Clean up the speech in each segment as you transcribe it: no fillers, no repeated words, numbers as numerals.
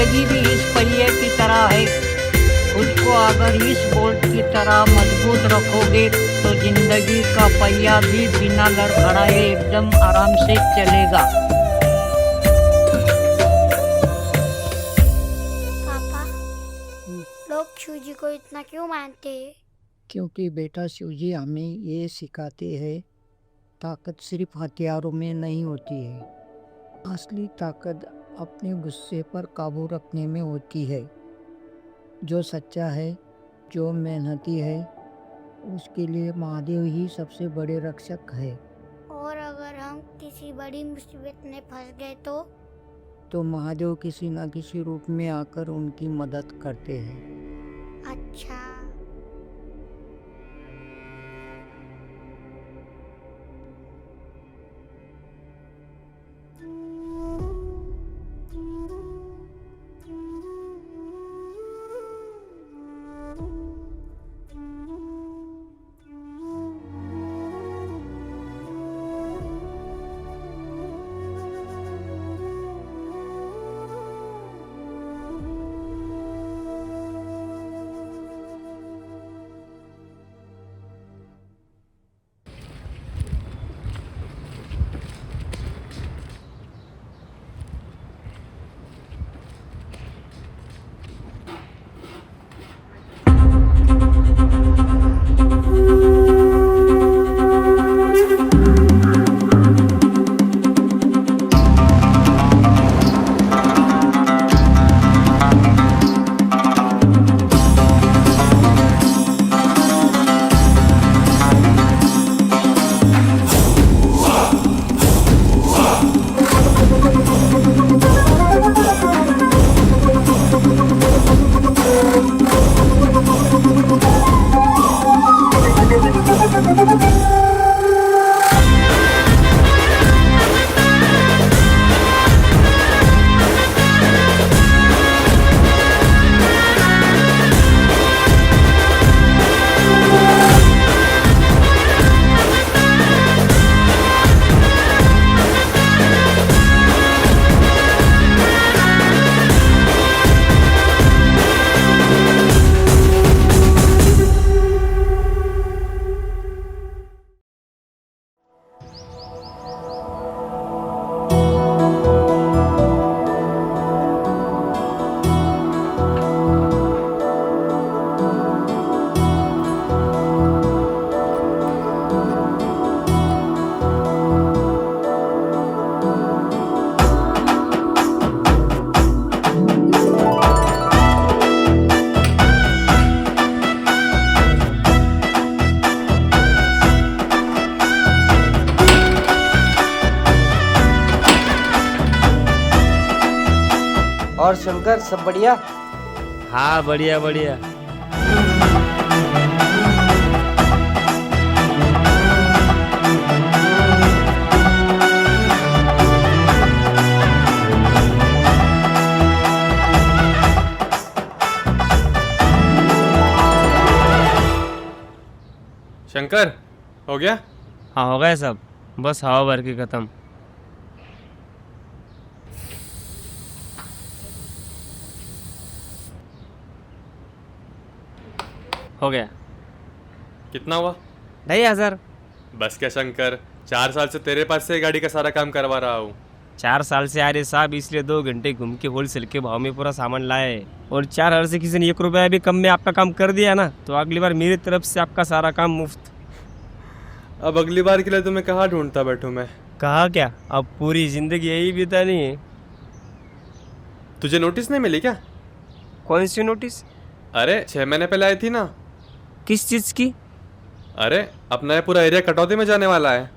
जिंदगी भी इस पहिए की तरह है। खुद को अगर इस बोल्ट की तरह मजबूत रखोगे तो जिंदगी का पहिया भी बिना लड़खड़ाए एकदम आराम से चलेगा। पापा, लोग शिव जी को इतना क्यों मानते हैं? क्योंकि बेटा शिवजी हमें ये सिखाते हैं, ताकत सिर्फ हथियारों में नहीं होती है, असली ताकत अपने गुस्से पर काबू रखने में होती है। जो सच्चा है, जो मेहनती है, उसके लिए महादेव ही सबसे बड़े रक्षक है। और अगर हम किसी बड़ी मुसीबत में फंस गए तो महादेव किसी न किसी रूप में आकर उनकी मदद करते हैं। अच्छा। और शंकर, सब बढ़िया? हाँ, बढ़िया बढ़िया। शंकर, हो गया? हाँ, हो गया सब, बस हवा भर के खत्म। हो गया। कितना हुआ? 2,500। बस क्या शंकर, 4 साल से तेरे पास से गाड़ी का सारा काम करवा रहा हूँ। 4 साल से आ रहे साहब, इसलिए 2 घंटे घूम के होलसेल के भाव में पूरा सामान लाए। और 4,000 से किसी ने 1 रुपया भी कम में आपका काम कर दिया ना, तो अगली बार मेरी तरफ से आपका सारा काम मुफ्त। अब अगली बार के लिए तुम्हें कहाँ ढूंढता बैठूं मैं? कहा क्या, अब पूरी जिंदगी यही बितानी है। तुझे नोटिस नहीं मिली क्या? कौन सी नोटिस? अरे 6 महीने पहले आई थी ना। किस चीज की? अरे अपना ये पूरा एरिया कटौती में जाने वाला है।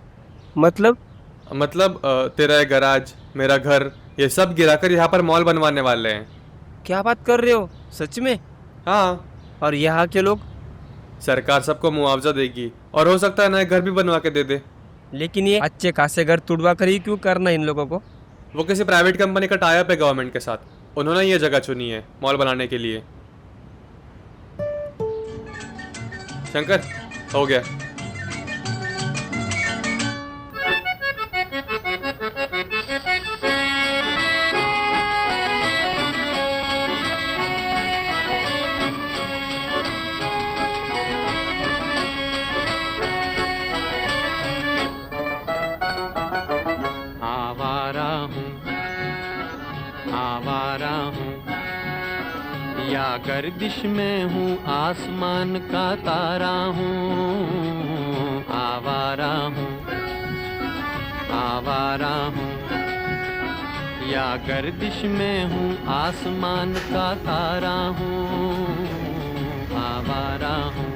मतलब तेरा ये गैराज, मेरा घर, ये सब गिराकर यहाँ पर मॉल बनवाने वाले हैं। क्या बात कर रहे हो, सच में? हाँ। और यहाँ के लोग? सरकार सबको मुआवजा देगी और हो सकता है नए घर भी बनवा के दे दे। लेकिन ये अच्छे खासे घर तुड़वा कर ही क्यों करना इन लोगों को? वो किसी प्राइवेट कंपनी का टाई अप है गवर्नमेंट के साथ, उन्होंने ये जगह चुनी है मॉल बनाने के लिए। शंकर, हो गया। आवारा हूँ या गर्दिश में हूँ, आसमान का तारा हूँ। आवारा हूँ, आवारा हूँ या गर्दिश में हूँ, आसमान का तारा हूँ। आवारा हूँ।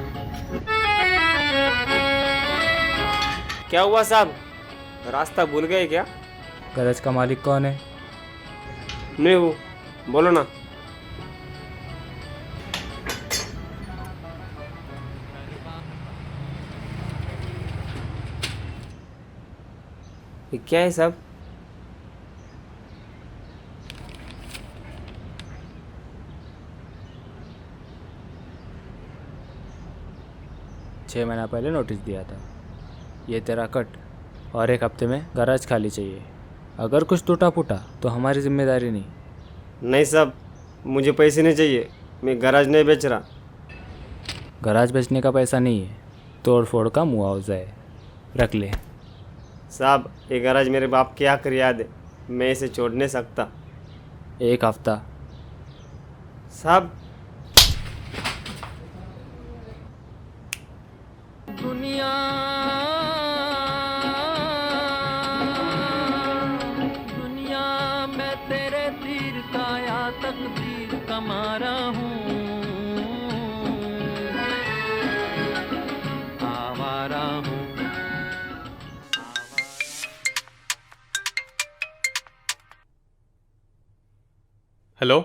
क्या हुआ साहब, रास्ता भूल गए क्या? गरज का मालिक कौन है? नहीं हूँ, बोलो ना। ये क्या है साहब? छः महीना पहले नोटिस दिया था। ये तेरा कट, और 1 हफ्ते में गराज खाली चाहिए। अगर कुछ टूटा फूटा तो हमारी जिम्मेदारी नहीं। नहीं साहब, मुझे पैसे नहीं चाहिए, मैं गैराज नहीं बेच रहा। गराज बेचने का पैसा नहीं है, तोड़ फोड़ का मुआवजा है, रख ले। साहब ये गैराज मेरे बाप की आखिरी याद है, मैं इसे छोड़ नहीं सकता। 1 हफ्ता। साहब दुनिया दुनिया मैं तेरे तीर का या तकदीर का मारा हूँ। आवारा हूँ। हेलो।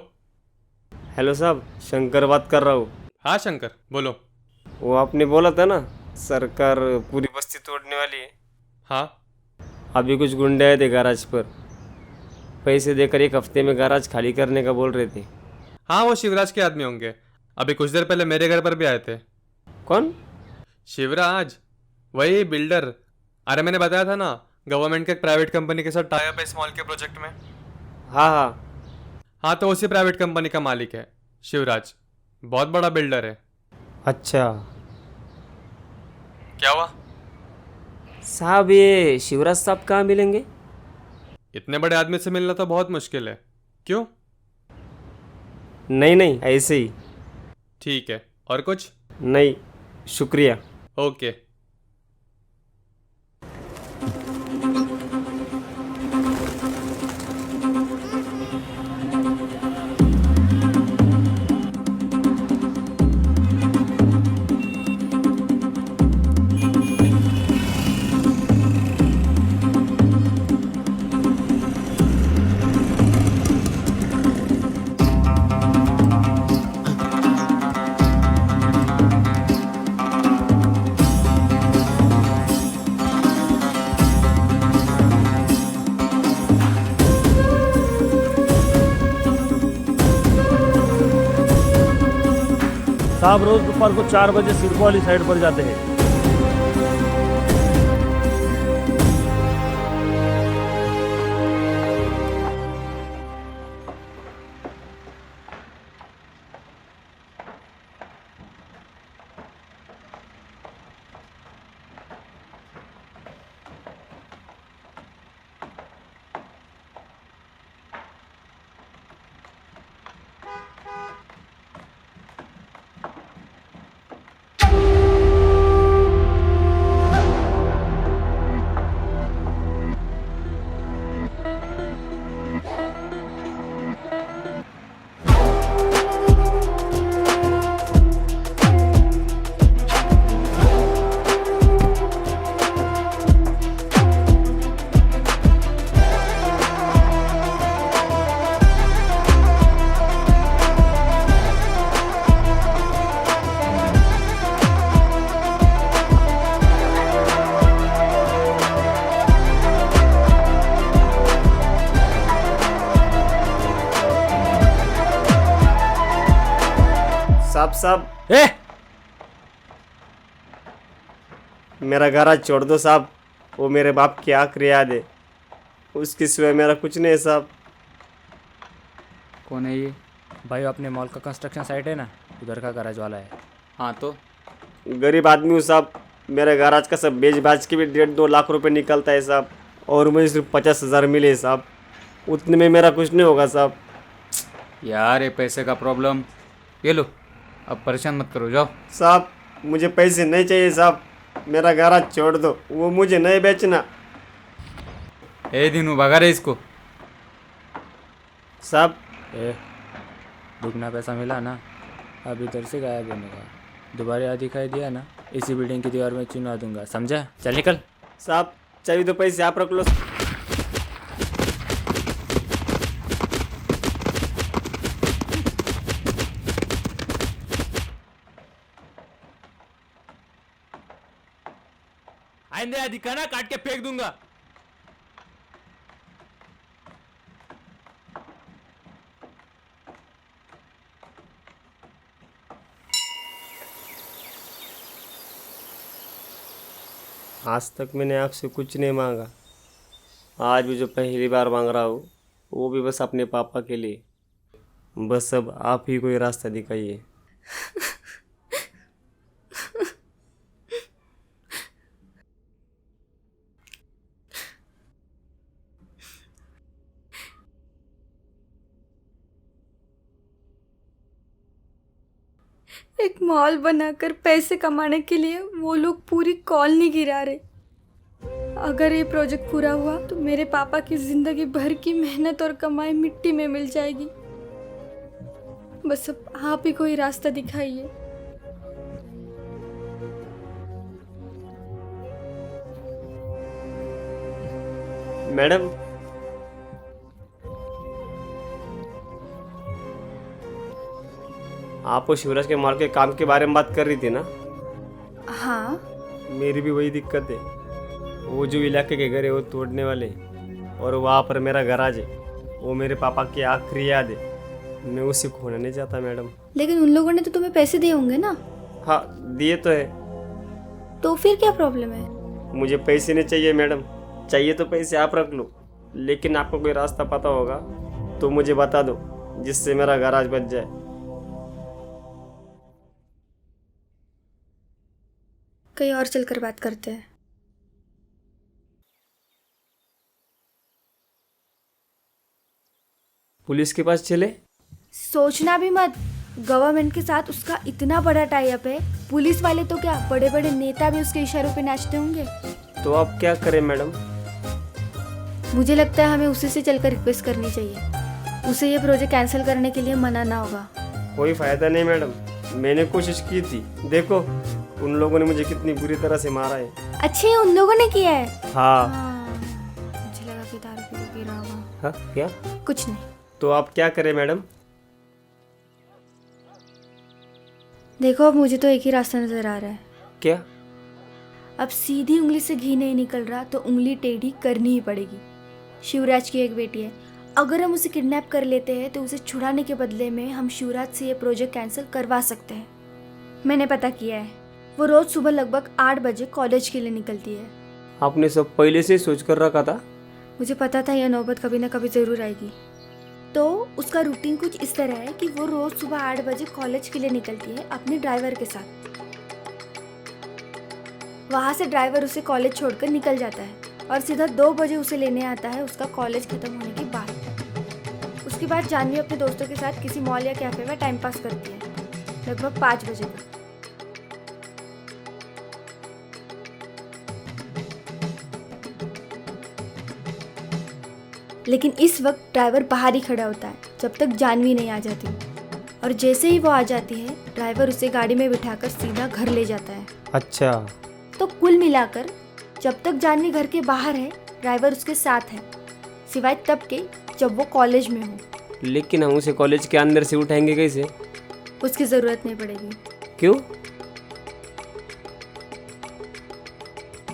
हेलो साहब, शंकर बात कर रहा हूँ। हाँ शंकर, बोलो। वो आपने बोला था ना सरकार पूरी बस्ती तोड़ने वाली है। हाँ। अभी कुछ गुंडे आए थे गैराज पर, पैसे देकर 1 हफ्ते में गैराज खाली करने का बोल रहे थे। हाँ, वो शिवराज के आदमी होंगे। अभी कुछ देर पहले मेरे घर पर भी आए थे। कौन? शिवराज, वही बिल्डर। अरे मैंने बताया था ना, गवर्नमेंट के एक प्राइवेट कंपनी के साथ टाई अप है इस मॉल के प्रोजेक्ट में। हाँ हाँ। हाँ, तो उसी प्राइवेट कंपनी का मालिक है शिवराज। बहुत बड़ा बिल्डर है। अच्छा क्या हुआ? साहब ये शिवराज साहब कहाँ मिलेंगे? इतने बड़े आदमी से मिलना तो बहुत मुश्किल है। क्यों? नहीं नहीं, ऐसे ही। ठीक है, और कुछ? नहीं, शुक्रिया। ओके। साहब रोज दोपहर को 4 बजे सिडको वाली साइड पर जाते हैं। साहब ए मेरा गैराज छोड़ दो साहब, वो मेरे बाप की आखिरी याद है, उसके सिवाय मेरा कुछ नहीं है साहब। कौन है ये? भाई अपने मॉल का कंस्ट्रक्शन साइट है ना, उधर का गैराज वाला है। हाँ तो गरीब आदमी हूँ साहब, मेरे गैराज का सब बेच बाज के भी 1.5-2 लाख रुपए निकलता है साहब, और मुझे सिर्फ 50,000 मिले साहब। उतने में मेरा कुछ नहीं होगा साहब। यार ये पैसे का प्रॉब्लम, ये लो, अब परेशान मत करो, जाओ। साहब मुझे पैसे नहीं चाहिए साहब, मेरा गैराज छोड़ दो, वो मुझे नहीं बेचना। ए दिनू भगा रहे इसको। साहब ए दुगना पैसा मिला ना, अब इधर से गायब होने का। दोबारा यहाँ दिखाई दिया ना, इसी बिल्डिंग की दीवार में चुना दूंगा, समझा? चल निकल। साहब चाहिए तो पैसे आप रख लो। आइंदे यहाँ दिखा ना, काट के फेंक दूंगा। आज तक मैंने आपसे कुछ नहीं मांगा, आज भी जो पहली बार मांग रहा हूँ वो भी बस अपने पापा के लिए। बस अब आप ही कोई रास्ता दिखाइए। एक मॉल बनाकर पैसे कमाने के लिए वो लोग पूरी कॉलोनी गिरा रहे। अगर ये प्रोजेक्ट पूरा हुआ तो मेरे पापा की जिंदगी भर की मेहनत और कमाई मिट्टी में मिल जाएगी। बस अब आप ही कोई रास्ता दिखाइए। मैडम, आप वो शिवराज के मॉल के काम के बारे में बात कर रही थी ना? हाँ, मेरी भी वही दिक्कत है। वो जो इलाके के घर है वो तोड़ने वाले, और वहाँ पर मेरा गराज है, वो मेरे पापा की आखिरी याद है। मैं उसे खोना नहीं चाहता मैडम। लेकिन उन लोगों ने तो तुम्हें पैसे दिए होंगे ना? हाँ दिए तो है। तो फिर क्या प्रॉब्लम है? मुझे पैसे नहीं चाहिए मैडम, चाहिए तो पैसे आप रख लो, लेकिन आपको कोई रास्ता पता होगा तो मुझे बता दो, जिससे मेरा गराज बच जाए। कहीं और चलकर बात करते हैं। पुलिस के पास चले? सोचना भी मत, गवर्नमेंट के साथ उसका इतना बड़ा टाई अप है, पुलिस वाले तो क्या, बड़े बड़े नेता भी उसके इशारों पे नाचते होंगे। तो आप क्या करें मैडम? मुझे लगता है हमें उसी से चलकर रिक्वेस्ट करनी चाहिए, उसे ये प्रोजेक्ट कैंसिल करने के लिए मना ना होगा। कोई फायदा नहीं मैडम, मैंने कोशिश की थी, देखो उन लोगों ने मुझे कितनी बुरी तरह से मारा है। अच्छे उन लोगों ने किया है? हाँ। मुझे लगा कि दारू पी रहा होगा। हाँ क्या? कुछ नहीं। तो आप क्या करें मैडम? देखो अब मुझे तो एक ही रास्ता नजर आ रहा है। क्या? अब सीधी उंगली से घी नहीं निकल रहा तो उंगली टेढ़ी करनी ही पड़ेगी। शिवराज की एक बेटी है, अगर हम उसे किडनैप कर लेते हैं तो उसे छुड़ाने के बदले में हम शिवराज से ये प्रोजेक्ट कैंसिल करवा सकते हैं। मैंने पता किया है, वो रोज सुबह लगभग 8 बजे कॉलेज के लिए निकलती है। आपने सब पहले से सोच कर रखा था? मुझे पता था यह नौबत कभी ना कभी जरूर आएगी। तो उसका रूटीन कुछ इस तरह है कि वो रोज सुबह 8 बजे कॉलेज के लिए निकलती है अपने ड्राइवर के साथ। वहाँ से ड्राइवर उसे कॉलेज छोड़कर निकल जाता है और सीधा 2 बजे उसे लेने आता है उसका कॉलेज खत्म होने के बाद। उसके बाद जानवी अपने दोस्तों के साथ किसी मॉल या कैफे में टाइम पास करती है लगभग 5 बजे तक। लेकिन इस वक्त ड्राइवर बाहर ही खड़ा होता है जब तक जानवी नहीं आ जाती, और जैसे ही वो आ जाती है ड्राइवर उसे गाड़ी में बिठाकर सीधा घर ले जाता है। अच्छा। तो कुल मिलाकर जब तक जानवी घर के बाहर है ड्राइवर उसके साथ है, सिवाय तब के जब वो कॉलेज में हो। लेकिन हम उसे कॉलेज के अंदर से उठाएंगे कैसे? उसकी ज़रूरत नहीं पड़ेगी। क्यों?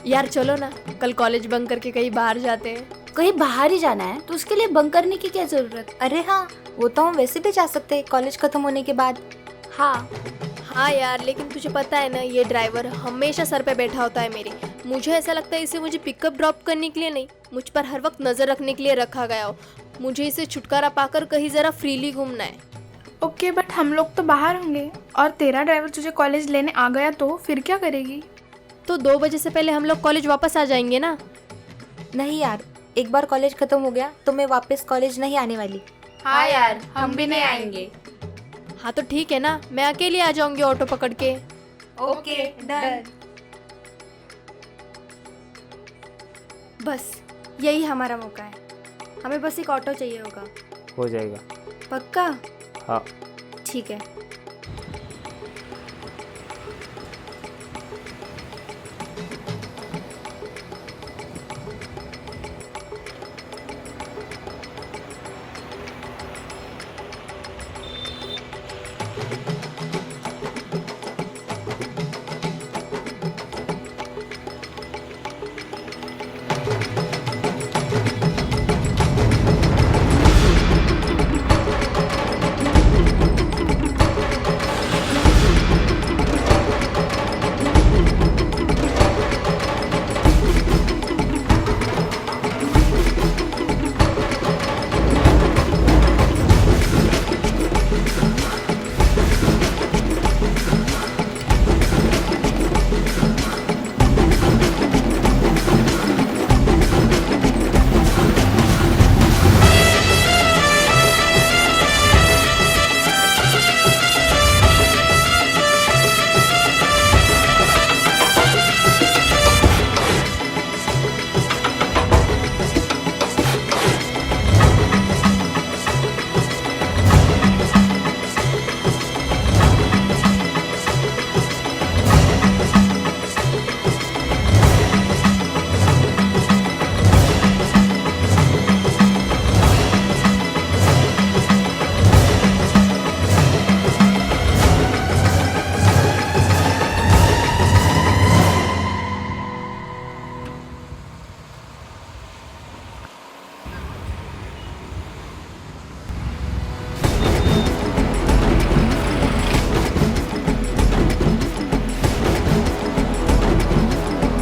यार चलो ना, कल कॉलेज बंक करके कहीं बाहर जाते हैं। कहीं बाहर ही जाना है तो उसके लिए बंक करने की क्या ज़रूरत? अरे हाँ, वो तो हम वैसे भी जा सकते हैं कॉलेज खत्म होने के बाद। हाँ यार, लेकिन तुझे पता है ना, ये ड्राइवर हमेशा सर पे बैठा होता है मेरे। मुझे ऐसा लगता है इसे मुझे पिकअप ड्रॉप करने के लिए नहीं, मुझ पर हर वक्त नज़र रखने के लिए रखा गया हो। मुझे इसे छुटकारा पाकर कहीं ज़रा फ्रीली घूमना है। ओके, बट हम लोग तो बाहर होंगे और तेरा ड्राइवर तुझे कॉलेज लेने आ गया तो फिर क्या करेगी? तो 2 बजे से पहले हम लोग कॉलेज वापस आ जाएंगे ना। नहीं यार, एक बार कॉलेज खत्म हो गया तो मैं वापस कॉलेज नहीं आने वाली। हाँ यार, हम भी नहीं आएंगे। हाँ तो ठीक है ना, मैं अकेली आ जाऊंगी ऑटो पकड़ के। Okay done. बस यही हमारा मौका है, हमें बस एक ऑटो चाहिए होगा। हो जाएगा। पक्का? हाँ ठीक है।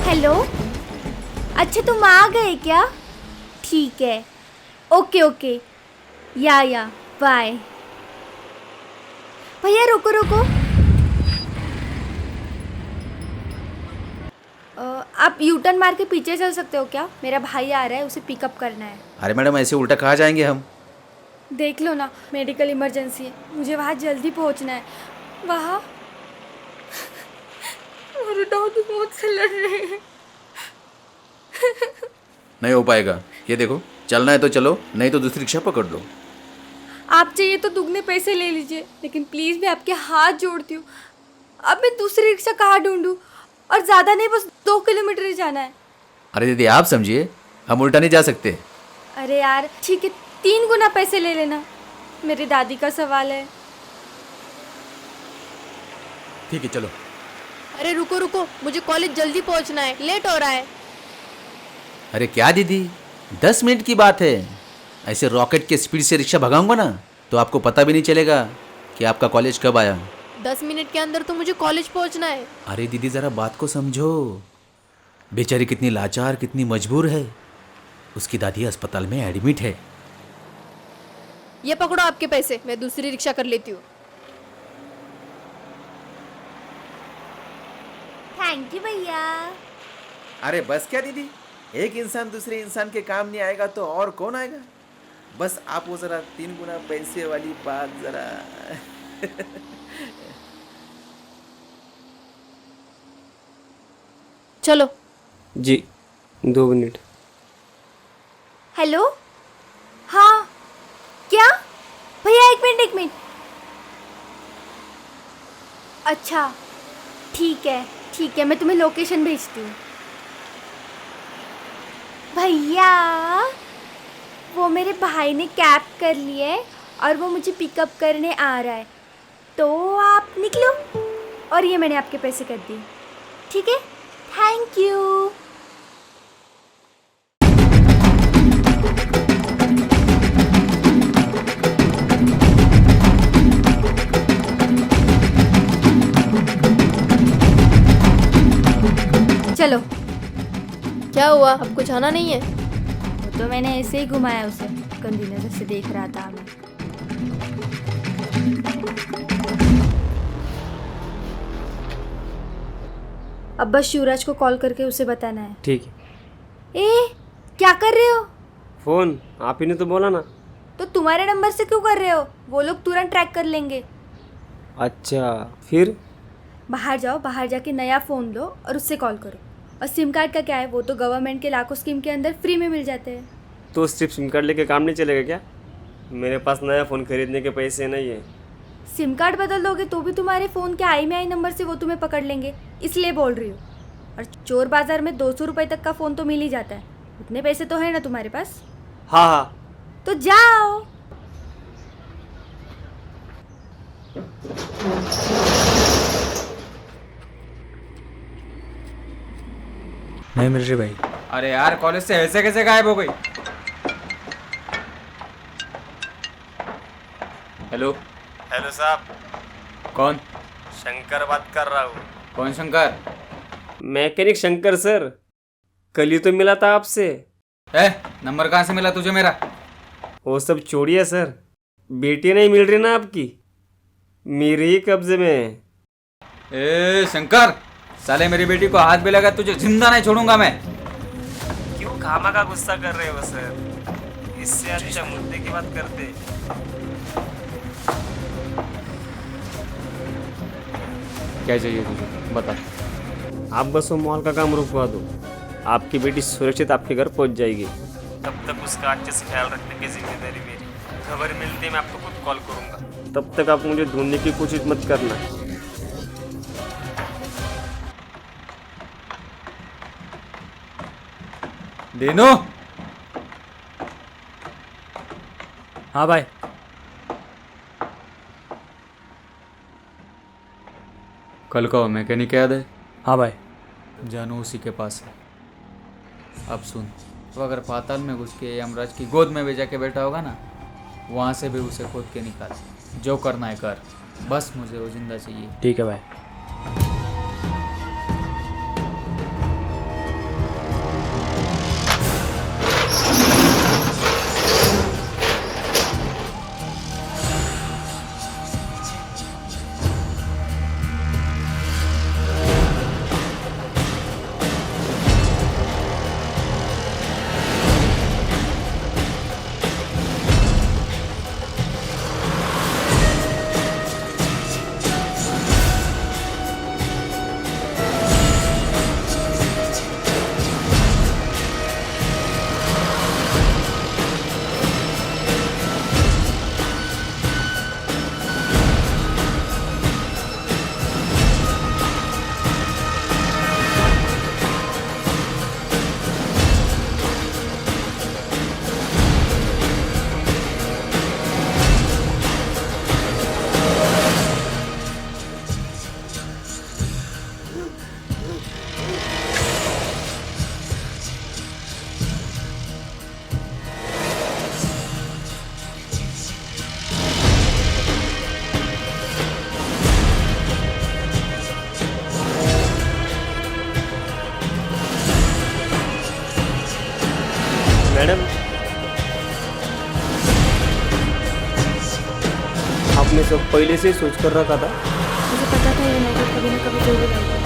हेलो, अच्छा तुम आ गए क्या? ठीक है, ओके ओके, या बाय। भैया रुको रुको, आप यू टर्न मार के पीछे चल सकते हो क्या? मेरा भाई आ रहा है, उसे पिकअप करना है। अरे मैडम ऐसे उल्टा कहाँ जाएंगे हम? देख लो ना, मेडिकल इमरजेंसी है, मुझे वहाँ जल्दी पहुँचना है। वहाँ मेरे दादू मुझसे लड़ रहे हैं। नहीं हो पाएगा, ये देखो चलना है तो चलो, नहीं तो दूसरी रिक्शा पकड़ लो। आप चाहिए तो दुगने पैसे ले लीजिए, लेकिन प्लीज़ मैं आपके हाथ जोड़ती हूँ, अब मैं दूसरी रिक्शा कहाँ ढूंढूं? और ज़्यादा नहीं, बस 2 किलोमीटर ही जाना है। अरे दीदी आप समझिए, हम उल्टा नहीं जा सकते। अरे यार ठीक है, 3 गुना पैसे ले लेना, मेरी दादी का सवाल है। ठीक है चलो। अरे रुको रुको, मुझे कॉलेज जल्दी पहुंचना है, लेट हो रहा है। अरे क्या दीदी, 10 मिनट की बात है, ऐसे रॉकेट के स्पीड से रिक्शा भगाऊंगा ना तो आपको पता भी नहीं चलेगा कि आपका कॉलेज कब आया। 10 मिनट के अंदर तो मुझे कॉलेज पहुंचना है। अरे दीदी ज़रा बात को समझो, बेचारी कितनी लाचार, कितनी मजबूर है, उसकी दादी अस्पताल में एडमिट है। ये पकड़ो आपके पैसे, मैं दूसरी रिक्शा कर लेती हूँ। थैंक यू भैया। अरे बस क्या दीदी, एक इंसान दूसरे इंसान के काम नहीं आएगा तो और कौन आएगा? बस आप वो ज़रा 3 गुना पैसे वाली बात ज़रा चलो जी, 2 मिनट। हेलो, हाँ क्या भैया, एक मिनट। अच्छा ठीक है, मैं तुम्हें लोकेशन भेजती हूँ। भैया वो मेरे भाई ने कैब कर ली है और वो मुझे पिकअप करने आ रहा है, तो आप निकलो, और ये मैंने आपके पैसे कर दिए, ठीक है? Thank you. चलो। क्या हुआ, आपको जाना नहीं है? वो तो मैंने ऐसे ही घुमाया उसे, गंदी नजर से देख रहा था मैं। अब बस शिवराज को कॉल करके उसे बताना है। ठीक है। ए क्या कर रहे हो? फ़ोन आप ही ने तो बोला ना। तो तुम्हारे नंबर से क्यों कर रहे हो? वो लोग तुरंत ट्रैक कर लेंगे। अच्छा फिर? बाहर जाओ, बाहर जाके नया फ़ोन लो और उससे कॉल करो। और सिम कार्ड का क्या है, वो तो गवर्नमेंट के लाखों स्कीम के अंदर फ्री में मिल जाते हैं। तो सिर्फ सिम कार्ड लेके काम नहीं चलेगा क्या? मेरे पास नया फ़ोन खरीदने के पैसे नहीं है। सिम कार्ड बदल दोगे तो भी तुम्हारे फ़ोन के IMEI नंबर से वो तुम्हें पकड़ लेंगे, इसलिए बोल रही हूँ। और चोर बाज़ार में 200 रुपये तक का फ़ोन तो मिल ही जाता है। उतने पैसे तो है ना तुम्हारे पास? हाँ हाँ। तो जाओ। नहीं मिल रही भाई। अरे यार कॉलेज से ऐसे कैसे गायब हो गई? हेलो। हेलो साहब। कौन? शंकर बात कर रहा हूँ। कौन शंकर? मैकेनिक शंकर सर, कल ही तो मिला था आपसे। नंबर कहाँ से मिला तुझे मेरा? वो सब छोड़िए सर, बेटी नहीं मिल रही ना आपकी, मेरे ही कब्जे में है। ए शंकर, साले मेरी बेटी को हाथ भी लगा तुझे जिंदा नहीं छोड़ूंगा मैं। क्यों खामा का गुस्सा कर रहे हो सर? इससे अच्छा मुद्दे की बात करते। क्या चाहिए तुझे बता। आप बस वो मॉल का काम रुकवा दो, आपकी बेटी सुरक्षित आपके घर पहुंच जाएगी। तब तक उसका अच्छे से ख्याल रखने की जिम्मेदारी मेरी। खबर मिलती है मैं आपको खुद कॉल करूंगा। तब तक आप मुझे ढूंढने की कोशिश मत करना। देनो। हाँ भाई। कल का मैकेनिक याद है? हाँ भाई। जानू उसी के पास है। अब सुन, तो अगर पाताल में घुस के यमराज की गोद में भी जाके बैठा होगा ना, वहाँ से भी उसे खोद के निकाल। जो करना है कर, बस मुझे वो जिंदा चाहिए। ठीक है भाई। मैडम, आपने सब पहले से ही सोच कर रखा था? मुझे पता था ये नौबत कभी ना कभी जरूर आएगी।